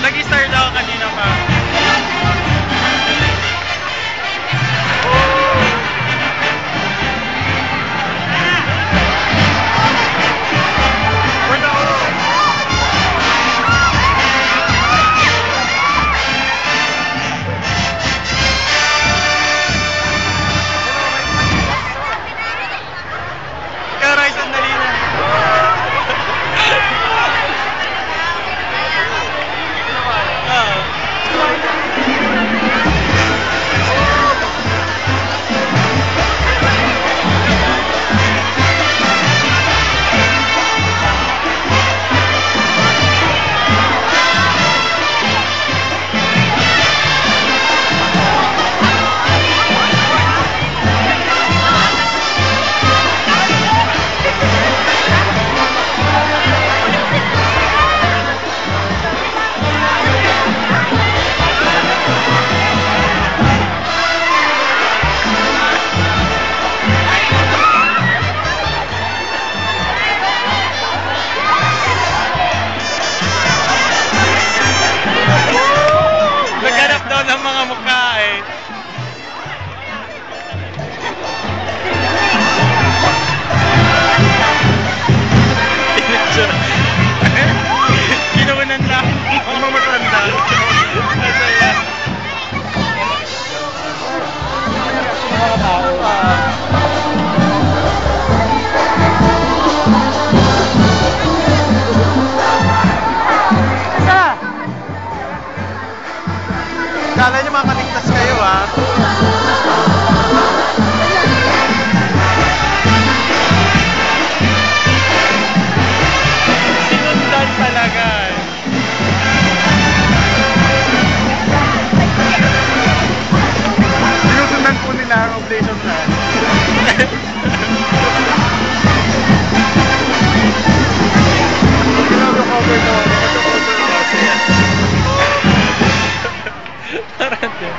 Nag-start ako kanina pa. Karay, sandali na. Naghanap daw ng mga mukha eh. Kinuunan lang ang mga matanda. Masaya. Mga tao. Kala nyo makaligtas kayo ha? Sinundan talaga eh. Sinusundan po nila ang oblation na. Cover na. Tarante.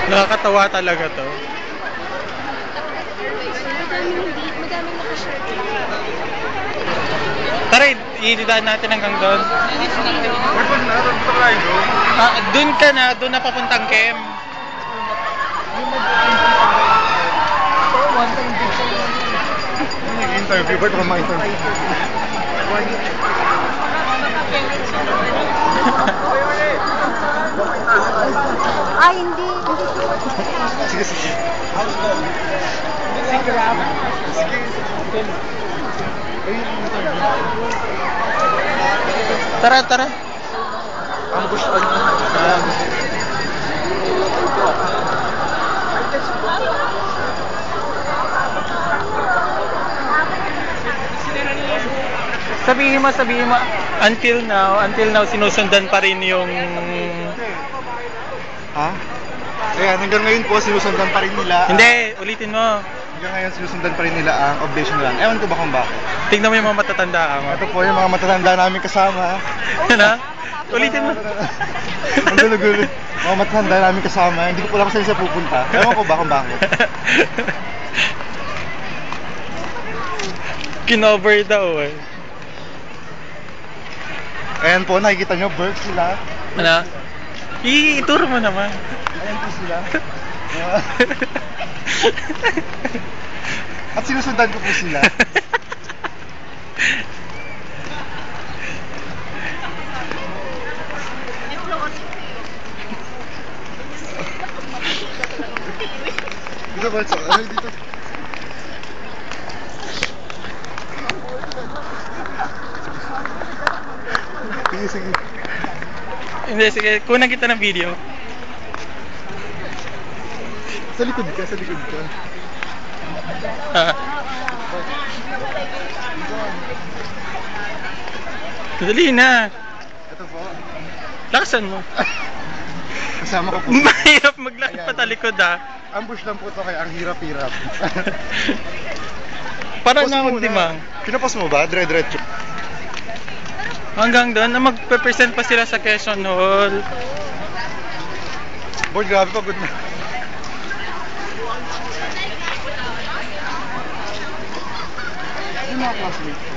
Nakakatawa talaga to. Madaming nakashare. Tara, ididaan natin hanggang doon. Doon ka na, doon na papuntang Kem. Interview ba ito ka ma-interview? Ay, hindi. Sige, sige. Tara, tara. Ang gusto Sabihin mo, until now, sinusundan pa rin yung... Ha? Ayan, hanggang ngayon po, sinusundan pa rin nila. Hindi, ulitin mo. Hanggang ngayon, sinusundan pa rin nila ang oblation lang. Ewan ko ba kung bakit. Tignan mo yung mga matatanda ka mo. Ito po yung mga matatanda namin kasama. Ano? Ulitin mo. Ang gulo-gulo. Mga matatanda namin kasama. Hindi ko po lang kung saan siya pupunta. Ewan ko ba kung bakit. Kinover daw eh. Ayan po, nakikita nyo, birds sila. Ano? Ituro mo naman. Ayan po sila. At sinusundan ko po sila. Dito ba? Ay, dito. Sige, sige. Hindi, sige. Kunan kita ng video. Sa likod ka, sa likod ka. Dali na. Ito po. Lakasan mo. Kasama ko po. Mahirap maglakad Ayan. patalikod ah. Ambush lang po to kaya ang hirap-hirap. Para Post na mo magdimang. Pinapos mo ba? Dire-diretso. Hanggang doon na magpe-present pa sila sa Quezon Hall. Boy, grabe, pagod na. Yung mga classmates ko.